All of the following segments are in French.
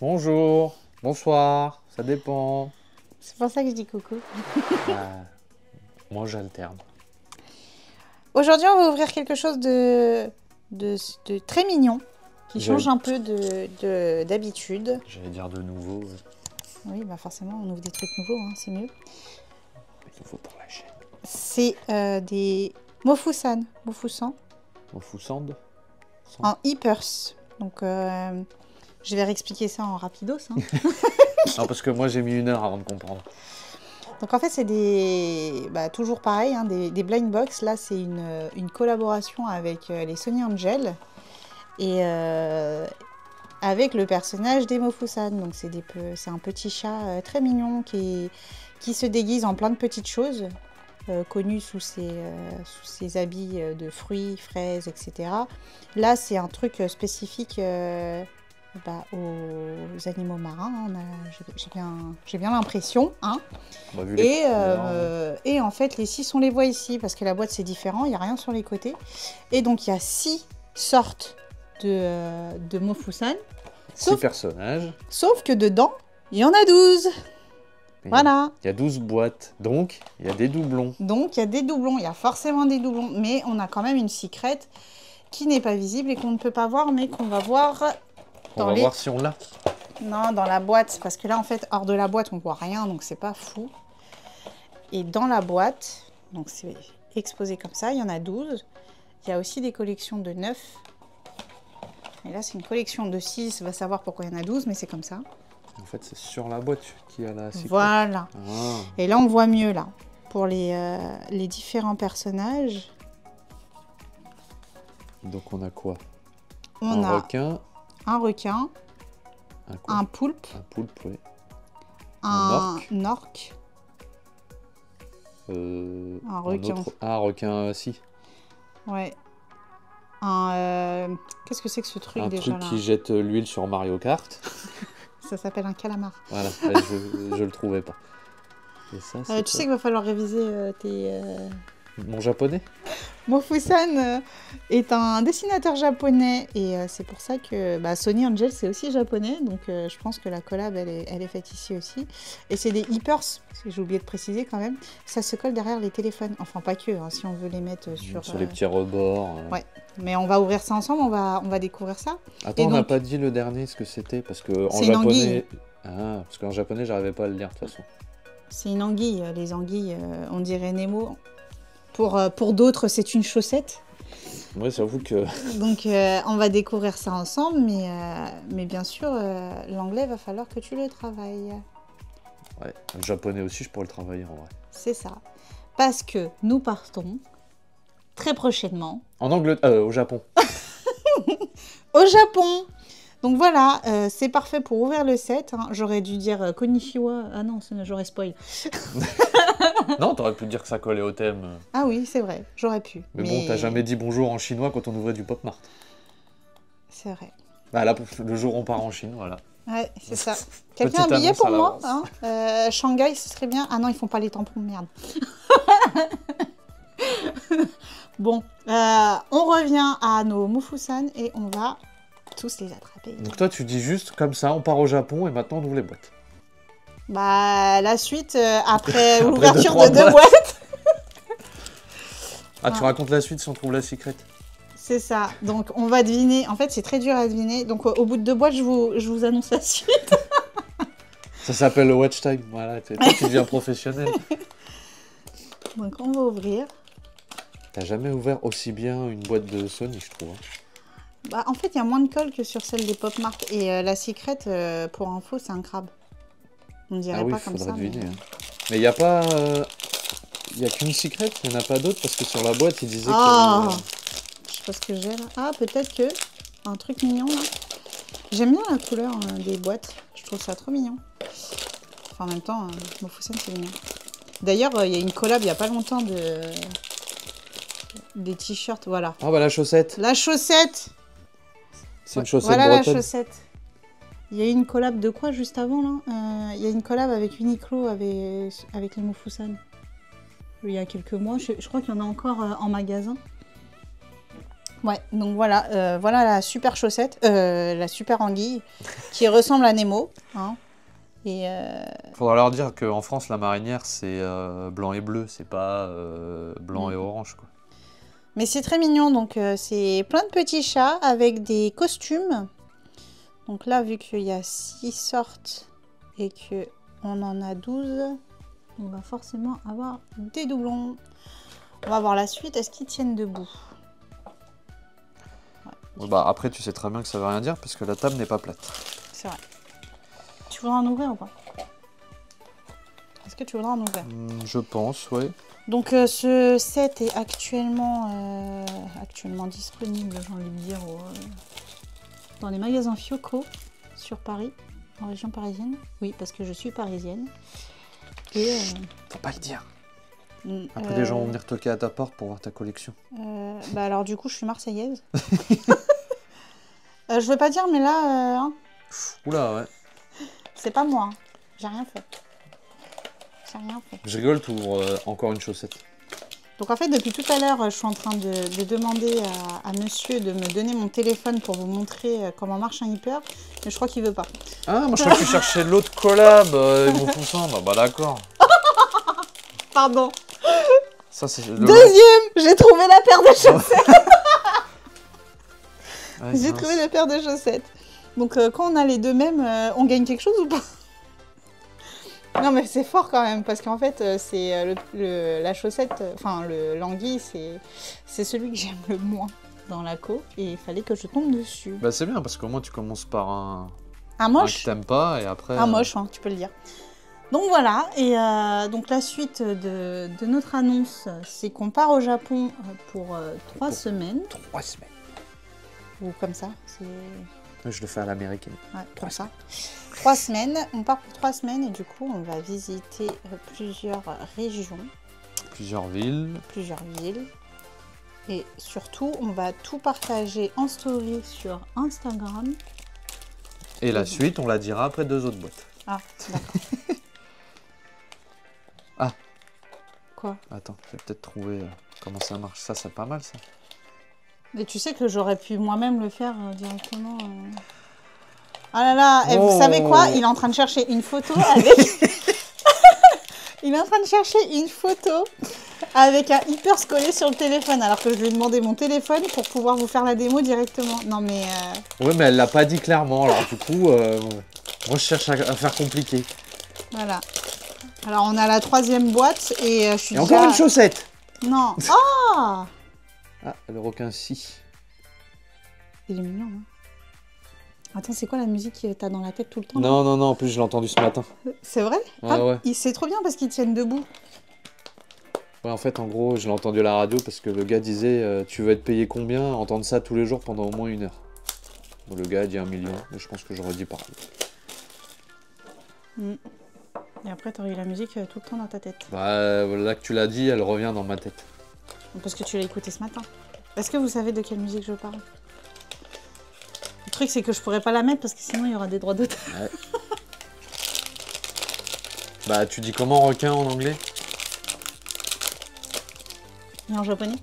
Bonjour, bonsoir, ça dépend. C'est pour ça que je dis coucou. Ah, moi j'alterne. Aujourd'hui, on va ouvrir quelque chose de très mignon, qui change J'allais- un peu d'habitude. J'allais dire de nouveau, Oui, bah forcément, on ouvre des trucs nouveaux, hein, c'est mieux. nouveau pour la chaîne. C'est des Mofusan, Mofusan, Au Foussande en e-purse. Donc, je vais réexpliquer ça en rapidos. Hein. Non, parce que moi j'ai mis 1 heure avant de comprendre. Donc en fait, c'est toujours pareil, hein, des blind box. Là, c'est une collaboration avec les Sony Angel et avec le personnage des Mofusan. Donc c'est un petit chat très mignon qui se déguise en plein de petites choses, connu sous ses habits de fruits, fraises, etc. Là, c'est un truc spécifique aux animaux marins, hein. J'ai bien l'impression. Hein. On a vu les couleurs. Et en fait, les 6, on les voit ici, parce que la boîte, c'est différent, il n'y a rien sur les côtés. Et donc, il y a 6 sortes de Mofusan. 6 personnages. Sauf que dedans, il y en a 12. Et Voilà. Il y a 12 boîtes, donc il y a des doublons. Donc, il y a des doublons, il y a forcément des doublons. Mais on a quand même une secrète qui n'est pas visible et qu'on ne peut pas voir, mais qu'on va voir On va voir si on l'a. Non, dans la boîte, parce que là, en fait, hors de la boîte, on voit rien, donc c'est pas fou. Et dans la boîte, donc c'est exposé comme ça, il y en a 12. Il y a aussi des collections de 9. Et là, c'est une collection de 6, va savoir pourquoi il y en a 12, mais c'est comme ça. En fait, c'est sur la boîte qu'il y a la secret. Voilà. Ah. Et là, on voit mieux, là, pour les différents personnages. Donc on a quoi? On Un a requin, un requin, un poulpe, un poulpe, oui. un orque. orque, un requin. Un requin, si. Ouais. Qu'est-ce que c'est que ce truc Un déjà truc là? qui jette l'huile sur Mario Kart. Ça s'appelle un calamar. Voilà, je le trouvais pas. Et ça, c'est Tu sais qu'il va falloir réviser tes... mon japonais? Mofusan est un dessinateur japonais et c'est pour ça que Sony Angel c'est aussi japonais, donc je pense que la collab elle est faite ici aussi. Et c'est des e-purse, parce que j'ai oublié de préciser quand même, ça se colle derrière les téléphones, enfin pas que, hein, si on veut les mettre sur les petits rebords. Ouais, mais on va ouvrir ça ensemble, on va découvrir ça. Attends, Et on n'a donc, pas dit le dernier ce que c'était, parce que en c'est une anguille. japonais. Ah, parce qu'en japonais, j'arrivais pas à le lire de toute façon. C'est une anguille, les anguilles, on dirait Nemo. Pour d'autres, c'est une chaussette. Moi, j'avoue que. Donc, on va découvrir ça ensemble, mais bien sûr, l'anglais, va falloir que tu le travailles. Ouais, le japonais aussi, je pourrais le travailler en vrai. C'est ça. Parce que nous partons très prochainement En Angleterre, au Japon. au Japon. Donc voilà, c'est parfait pour ouvrir le set. Hein. J'aurais dû dire Konnichiwa. Ah non, j'aurais spoil. Non, t'aurais pu dire que ça collait au thème. Ah oui, c'est vrai, j'aurais pu. Mais bon, t'as jamais dit bonjour en chinois quand on ouvrait du Pop Mart. C'est vrai. Bah là, le jour où on part en Chine, voilà. Ouais, c'est ça. Quelqu'un a un Petite billet annonce pour à moi l'avance. hein. Shanghai, ce serait bien. Ah non, ils font pas les tampons, merde. Bon, on revient à nos Mofusan et on va tous les attraper. Donc toi, tu dis juste comme ça, on part au Japon et maintenant on ouvre les boîtes. Bah, la suite, après Après l'ouverture deux, de trois 2 boîtes. Ah, tu racontes la suite si on trouve la secret. C'est ça. Donc, on va deviner. En fait, c'est très dur à deviner. Donc, au bout de 2 boîtes, je vous annonce la suite. Ça s'appelle le watch time. Voilà, toi, tu deviens professionnel. Donc, on va ouvrir. T'as jamais ouvert aussi bien une boîte de Sony, je trouve. Hein. Bah, en fait, il y a moins de colle que sur celle des Pop Mart. Et la secret, pour info, c'est un crabe. On dirait Ah oui, pas comme ça. faudrait deviner. Hein. Mais il n'y a pas... Il n'y a qu'une secret, il n'y en a pas d'autres, parce que sur la boîte, il disait Oh, que... je sais pas ce que j'ai là. Ah, peut-être que... Un truc mignon, là. J'aime bien la couleur des boîtes. Je trouve ça trop mignon. Enfin, en même temps, Mofusan, c'est mignon. D'ailleurs, il y a une collab il n'y a pas longtemps des t-shirts, voilà. Ah bah la chaussette. La chaussette. C'est une chaussette Voilà bretonne. la chaussette. Il y a eu une collab de quoi juste avant là? Il y a une collab avec Uniqlo avec les Mofusan. Il y a quelques mois. Je crois qu'il y en a encore en magasin. Ouais, donc voilà, voilà la super chaussette, la super anguille, qui ressemble à Nemo. Hein. Et Faudra leur dire qu'en France, la marinière, c'est blanc et bleu, c'est pas blanc et orange, quoi. Mais c'est très mignon, donc c'est plein de petits chats avec des costumes. Donc là, vu qu'il y a 6 sortes et qu'on en a 12, on va forcément avoir des doublons. On va voir la suite, est-ce qu'ils tiennent debout? Ouais, bah, après, tu sais très bien que ça veut rien dire, parce que la table n'est pas plate. C'est vrai. Tu voudras en ouvrir ou pas? Est-ce que tu voudras en ouvrir? Je pense, oui. Donc ce set est actuellement disponible, j'ai envie de dire, dans les magasins Fioco sur Paris, en région parisienne. Oui, parce que je suis parisienne. Et Faut pas le dire. Après, les gens vont venir toquer à ta porte pour voir ta collection. bah alors du coup, je suis marseillaise. Je veux pas dire, mais là, hein, Oula, ouais. c'est pas moi. Hein. J'ai rien fait. J'ai rien fait. Je rigole, t'ouvres encore une chaussette. Donc en fait, depuis tout à l'heure, je suis en train de demander à monsieur de me donner mon téléphone pour vous montrer comment marche un hyper, mais je crois qu'il veut pas. Ah, moi je crois que tu cherchais l'autre collab, ils m'ont foutu ça. Bah d'accord. Pardon. Ça c'est le Deuxième, j'ai trouvé la paire de chaussettes. Ouais, J'ai mince. trouvé la paire de chaussettes. Donc quand on a les deux mêmes, on gagne quelque chose ou pas? Non mais c'est fort quand même, parce qu'en fait, c'est la chaussette, enfin l'anguille, c'est celui que j'aime le moins dans la co, et il fallait que je tombe dessus. Bah c'est bien, parce qu'au moins tu commences par un Moche que t'aimes pas, et après... Un moche, hein, tu peux le dire. Donc voilà, et donc la suite de notre annonce, c'est qu'on part au Japon pour 3 semaines, 3 semaines. ou comme ça, c'est... Je le fais à l'américaine. Ouais, comme ça. 3 semaines, on part pour 3 semaines et du coup on va visiter plusieurs régions, Plusieurs villes. plusieurs villes. Et surtout, on va tout partager en story sur Instagram. Et la suite, on la dira après 2 autres boîtes. Ah, d'accord. Ah. Quoi? Attends, je vais peut-être trouver comment ça marche. Ça, c'est pas mal, ça. Mais tu sais que j'aurais pu moi-même le faire directement. Ah là là, et vous savez quoi? Il est en train de chercher une photo avec... Il est en train de chercher une photo avec un hyper collé sur le téléphone, alors que je lui ai demandé mon téléphone pour pouvoir vous faire la démo directement. Non mais... Ouais, mais elle l'a pas dit clairement, alors du coup, moi je cherche à faire compliqué. Voilà. Alors on a la 3e boîte et je suis Et déjà... encore une chaussette! Non. Ah, Ah, le requin-ci. il est mignon, hein. Attends, c'est quoi la musique que t'as dans la tête tout le temps? Non, non, non, en plus je l'ai entendu ce matin. C'est vrai? Ouais, Ah, ouais. c'est trop bien parce qu'ils tiennent debout. Ouais, en fait, en gros, je l'ai entendu à la radio parce que le gars disait tu veux être payé combien? Entendre ça tous les jours pendant au moins 1 heure. Bon, le gars a dit 1 million, mais je pense que j'aurais dit pareil. Et après, t'aurais eu la musique tout le temps dans ta tête. Bah, là que tu l'as dit, elle revient dans ma tête. Parce que tu l'as écouté ce matin. Est-ce que vous savez de quelle musique je parle? Le truc, c'est que je pourrais pas la mettre parce que sinon, il y aura des droits d'auteur. Ouais. Bah, tu dis comment requin en anglais? Et en japonais?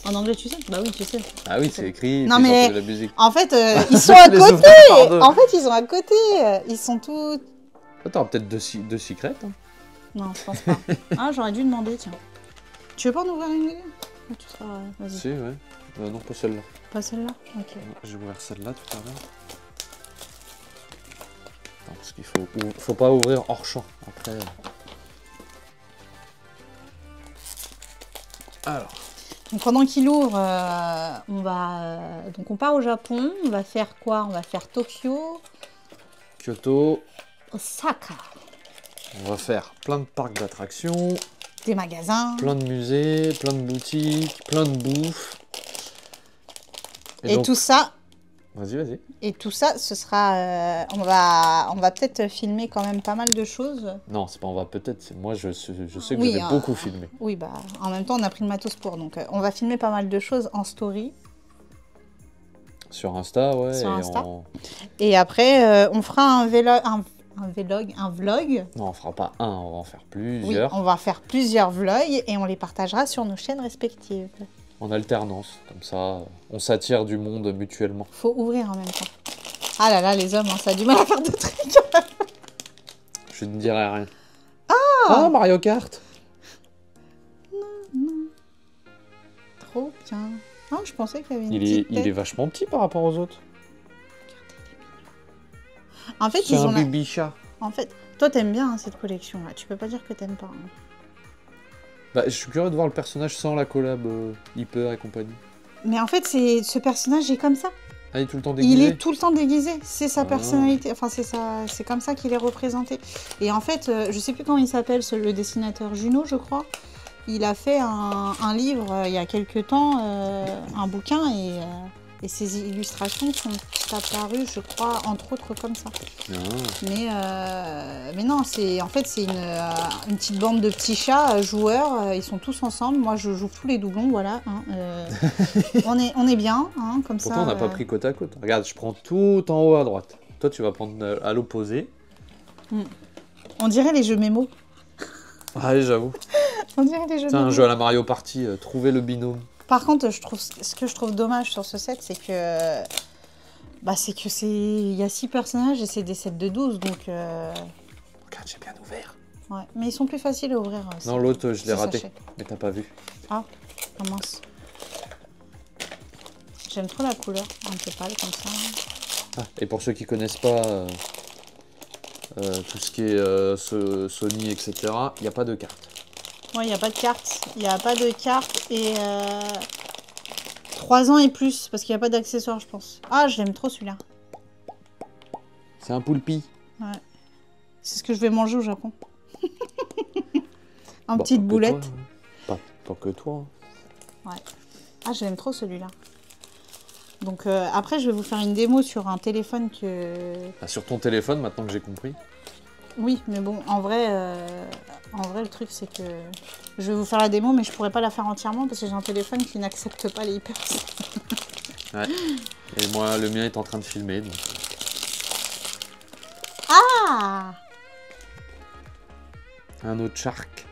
En anglais, tu sais? Bah oui, tu sais. Ah oui, c'est écrit, Non, puis mais- ils ont fait de la musique. En fait, ils sont à Les côté! ouvrir par deux. En fait, ils sont à côté! Ils sont tous... Attends, peut-être deux secrets, hein. Non, je pense pas. Ah, j'aurais dû demander, tiens. Tu veux pas en ouvrir une? Ah, tu seras... Vas-y. Si, ouais. Non, pas celle-là. Pas celle-là? Ok. J'ai ouvert celle-là tout à l'heure. Attends, parce qu'il faut pas ouvrir hors champ. Après... Alors... Donc pendant qu'il ouvre, on va... donc on part au Japon. On va faire quoi? On va faire Tokyo, Kyoto, Osaka. on va faire plein de parcs d'attractions, Des magasins. plein de musées, plein de boutiques, plein de bouffe. Et donc- tout ça... Vas-y, vas-y. Et tout ça, ce sera... on va peut-être filmer quand même pas mal de choses. Non, c'est pas on va peut-être, c'est moi je sais que Oui, je vais beaucoup filmer. Oui, bah, en même temps, on a pris le matos pour. Donc, on va filmer pas mal de choses en story. Sur Insta, ouais. Sur et Insta. en- Et après, on fera un vlog. Non, on fera pas un, on va en faire Oui, plusieurs. on va faire plusieurs vlogs et on les partagera sur nos chaînes respectives. En alternance, comme ça, on s'attire du monde mutuellement. Faut ouvrir en même temps. Ah là là, les hommes, hein, ça a du mal à faire de trucs. Je ne dirai rien. Ah, Mario Kart. Trop bien. Ah, je pensais qu'il y avait une Il petite est tête. vachement petit par rapport aux autres. En fait, C'est ils un ont la... baby chat. En fait, toi, t'aimes bien hein, cette collection-là. Tu peux pas dire que t'aimes pas. Hein. Bah, je suis curieux de voir le personnage sans la collab Hyper et compagnie. Mais en fait, ce personnage est comme ça. Ah, il est tout le temps déguisé. Il est tout le temps déguisé. C'est sa Ah. personnalité. Enfin, c'est comme ça qu'il est représenté. Et en fait, je sais plus comment il s'appelle, le dessinateur Juno, je crois. Il a fait un livre il y a quelques temps, un bouquin, et ses illustrations sont apparues, je crois, entre autres comme ça. Ah. Mais non, en fait, c'est une petite bande de petits chats joueurs. Ils sont tous ensemble. Moi, je joue tous les doublons, voilà. Hein, on est bien, hein, comme ça. Pourtant, on n'a pas pris côte à côte. Regarde, je prends tout en haut à droite. Toi, tu vas prendre à l'opposé. On dirait les jeux mémo. Ah, j'avoue. On dirait les jeux C'est mémo. un jeu à la Mario Party, trouver le binôme. Par contre, ce que je trouve dommage sur ce set, c'est que... il y a 6 personnages et c'est des sets de 12, donc... Regarde, j'ai bien ouvert. Ouais. Mais ils sont plus faciles à ouvrir. Non, l'autre, je l'ai ces raté. sachets. Mais t'as pas vu. Ah mince. J'aime trop la couleur, un peu pâle comme ça. Ah, et pour ceux qui connaissent pas tout ce qui est Sony, etc., il n'y a pas de carte. Ouais, il n'y a pas de carte. Il n'y a pas de carte et 3 ans et plus, parce qu'il n'y a pas d'accessoires, je pense. Ah, je l'aime trop celui-là. C'est un poulpi. Ouais. C'est ce que je vais manger au Japon. En Bon, petite pas que boulette. toi, hein. Pas que toi. Ouais. Ah, j'aime trop celui-là. Donc après, je vais vous faire une démo sur un téléphone que... Ah, sur ton téléphone, maintenant que j'ai compris. Oui, mais bon, en vrai, le truc, c'est que je vais vous faire la démo, mais je pourrais pas la faire entièrement parce que j'ai un téléphone qui n'accepte pas les hyper. Ouais. Et moi, le mien est en train de filmer. Donc... Ah! Un autre shark.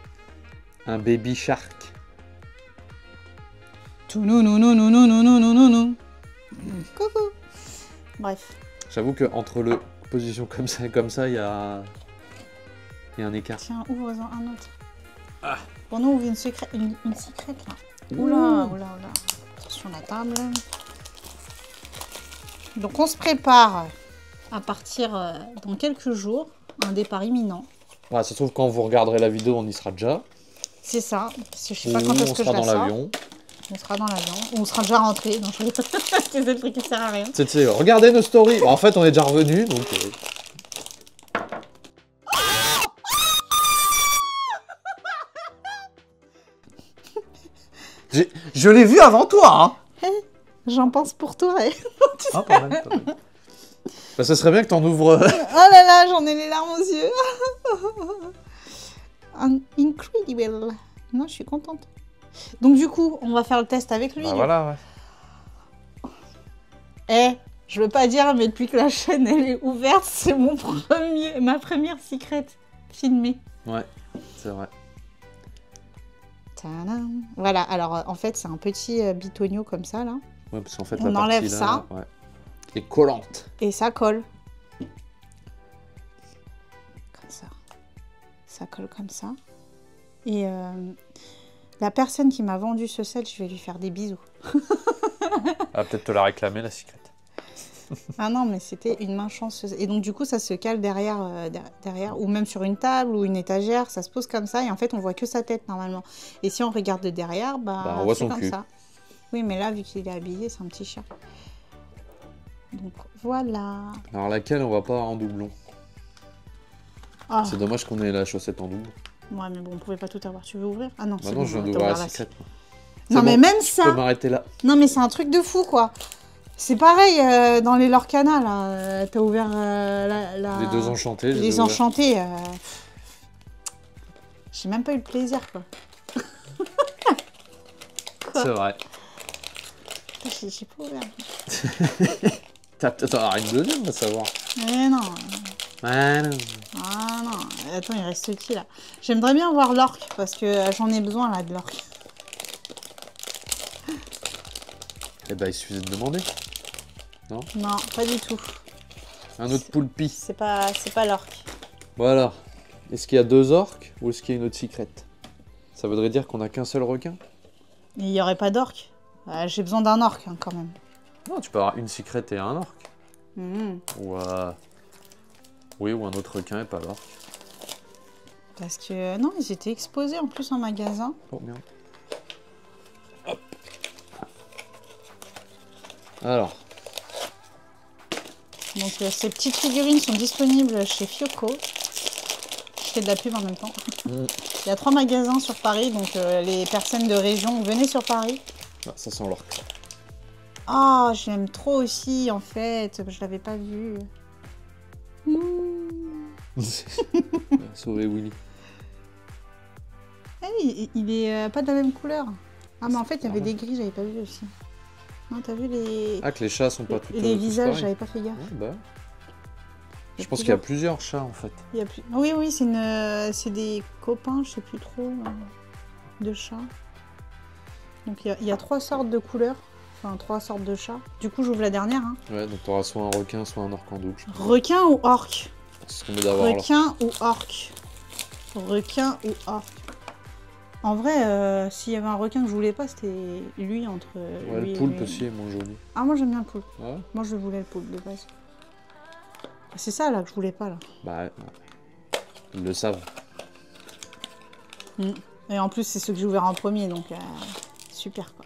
Un baby shark. Tout nou nou nou nou nou nou nou nou nou. Coucou. Bref. J'avoue qu'entre le position comme ça et comme ça, il y a un écart. Tiens, ouvre-en un autre. Ah. Bon, nous, on ouvre une secrète là. Oula, oula, oula. Attention la table. Donc, on se prépare à partir dans quelques jours. Un départ imminent. Ouais, ça se trouve, quand vous regarderez la vidéo, on y sera déjà. C'est ça. Parce que je sais Ou pas quand est-ce on que je sera la dans sors. l'avion. On sera dans l'avion. Ou on sera déjà rentré. Non, je c'est le truc qui sert à rien. Tu sais, regardez nos stories. Bon, en fait, on est déjà revenu, donc... Je l'ai vu avant toi, hein. J'en pense pour toi. Ah, pas mal, pas mal. Bah, ça serait bien que t'en ouvres... Oh là là, j'en ai les larmes aux yeux. Incredible. Non, je suis contente. Donc du coup, on va faire le test avec lui. Bah voilà, ouais. Eh, je veux pas dire, mais depuis que la chaîne elle est ouverte, c'est ma première secret filmée. Ouais, c'est vrai. Tadam. Voilà, alors en fait, c'est un petit bitonio comme ça, là. Ouais, parce qu'en fait, On la enlève partie ça. là, ouais, est collante. Et ça colle. Comme ça. Ça colle comme ça. Et la personne qui m'a vendu ce set, je vais lui faire des bisous. Ah, peut-être te la réclamer, la secrète. Ah non, mais c'était une main chanceuse. Et donc, du coup, ça se cale derrière, ou même sur une table ou une étagère. Ça se pose comme ça. Et en fait, on voit que sa tête, normalement. Et si on regarde de derrière, Bah, on voit c'est son comme cul. ça. Oui, mais là, vu qu'il est habillé, c'est un petit chat. Donc, voilà. Alors, laquelle on va pas en doublon? Oh. C'est dommage qu'on ait la chaussette en double. Ouais, mais bon, on pouvait pas tout avoir. Tu veux ouvrir? Ah non, Bah c'est non, bon, je viens t'as d'ouvrir la ouvert secrète. Non, C'est mais bon, même Je ça. peux m'arrêter là. Non, mais c'est un truc de fou, quoi. C'est pareil dans les Lorcana, là. T'as ouvert Les deux enchantés. je Les ai ouverts. enchantés. J'ai même pas eu le plaisir, quoi. C'est vrai. J'ai pas ouvert. T'as peut-être en avoir une deuxième, à savoir. Mais non. Ouais, non. Ah non. Attends, il reste qui, là? J'aimerais bien voir l'orque, parce que j'en ai besoin, là, de l'orque. Eh ben, il suffisait de demander. Non, pas du tout. Un autre poulpi. C'est pas l'orque. Voilà. Est-ce qu'il y a 2 orques ou est-ce qu'il y a une autre secrète? Ça voudrait dire qu'on a qu'un seul requin? Il n'y aurait pas d'orque. J'ai besoin d'un orque hein, quand même. Non, tu peux avoir une secrète et un orque. Mmh. Ou oui, ou un autre requin et pas l'orque. Parce que non, ils étaient exposés en plus en magasin. Oh merde. Hop. Alors. Donc ces petites figurines sont disponibles chez Fioco. Je fais de la pub en même temps. Mm. Il y a 3 magasins sur Paris, donc les personnes de région, venez sur Paris. Ah, ça sent l'orque. Ah, oh, j'aime trop aussi en fait, je l'avais pas vu. Sauver Willy. Hey, il est pas de la même couleur. Ah mais en fait il y avait des gris, j'avais pas vu aussi. Non, t'as vu les... Ah, que les chats sont pas tout les visages, pareils. j'avais pas fait gaffe. Ouais, bah. Je pense qu'il y a plusieurs chats en fait. Il y a plus... Oui, oui, c'est des copains, je sais plus trop, de chats. Donc il y a 3 sortes de couleurs, enfin 3 sortes de chats. Du coup, j'ouvre la dernière. Hein. Ouais, donc t'auras soit un requin, soit un orque en double. Requin ou orque? C'est ce qu'on veut d'avoir là. Requin ou orque? Requin ou orque? En vrai, s'il y avait un requin que je voulais pas, c'était lui entre Ouais, lui le et poulpe lui. aussi est moins joli. Ah, moi j'aime bien le poulpe. Ouais. Moi je voulais le poulpe de base. C'est ça là que je voulais pas là. Bah, ouais. Ils le savent. Et en plus, c'est ceux que j'ai ouverts en premier, donc super quoi.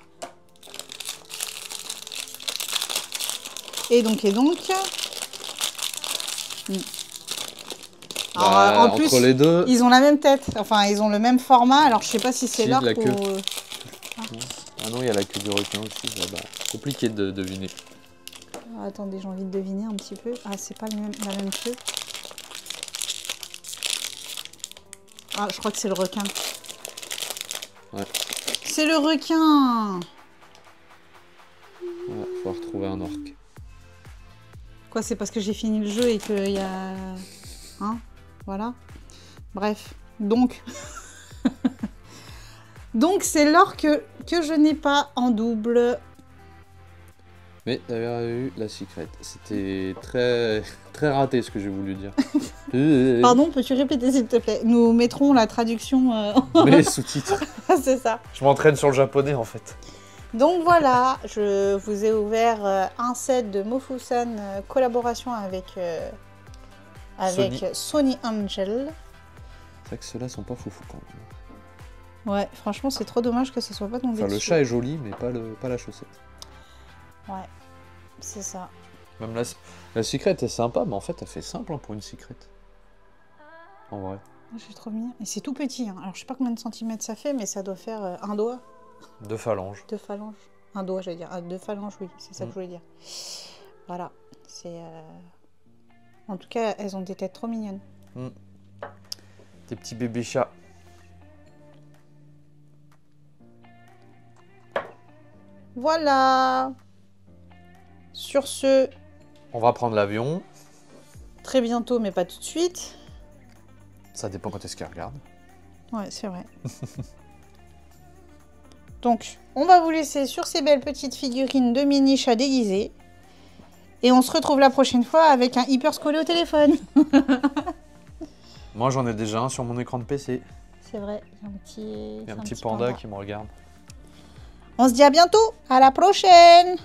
Et donc. Alors, Bah, en entre plus, les deux. ils ont la même tête, enfin ils ont le même format, alors je sais pas si c'est Si, l'orque la queue. ou... Ah non, il y a la queue du requin aussi. Ouais, bah, compliqué de deviner. Ah, attendez, j'ai envie de deviner un petit peu. Ah, c'est pas la même queue. Ah, je crois que c'est le requin. Ouais. C'est le requin! Ouais, faut retrouver un orque. Quoi, c'est parce que j'ai fini le jeu et qu'il y a... Hein? Voilà. Bref. Donc... Donc, c'est l'orque que je n'ai pas en double. Mais t'avais eu la secrète. C'était très très raté ce que j'ai voulu dire. Pardon, peux-tu répéter s'il te plaît? Nous mettrons la traduction... Mais sous-titres. C'est ça. Je m'entraîne sur le japonais en fait. Donc voilà, je vous ai ouvert un set de Mofusan collaboration avec Sony Angel. C'est vrai que ceux-là sont pas foufou quand même. Ouais, franchement, c'est trop dommage que ce soit pas tombé Enfin, le dessus. chat est joli, mais pas la chaussette. Ouais, c'est ça. Même la secrète est sympa, mais en fait, elle fait simple hein, pour une secrète. En vrai. Je suis trop mignon. Et c'est tout petit. Hein. Alors, je sais pas combien de centimètres ça fait, mais ça doit faire un doigt. 2 phalanges. 2 phalanges. Un doigt, j'allais dire. 2 phalanges, oui, c'est ça que je voulais dire. Voilà. C'est. En tout cas, elles ont des têtes trop mignonnes. Des petits bébés chats. Voilà. Sur ce, On va prendre l'avion. très bientôt, mais pas tout de suite. Ça dépend quand est-ce qu'elle regarde. Ouais, c'est vrai. Donc, on va vous laisser sur ces belles petites figurines de mini chats déguisés. Et on se retrouve la prochaine fois avec un hyper scrollé au téléphone. Moi, j'en ai déjà un sur mon écran de PC. C'est vrai, il y a Il y a un petit panda qui me regarde. On se dit à bientôt, à la prochaine!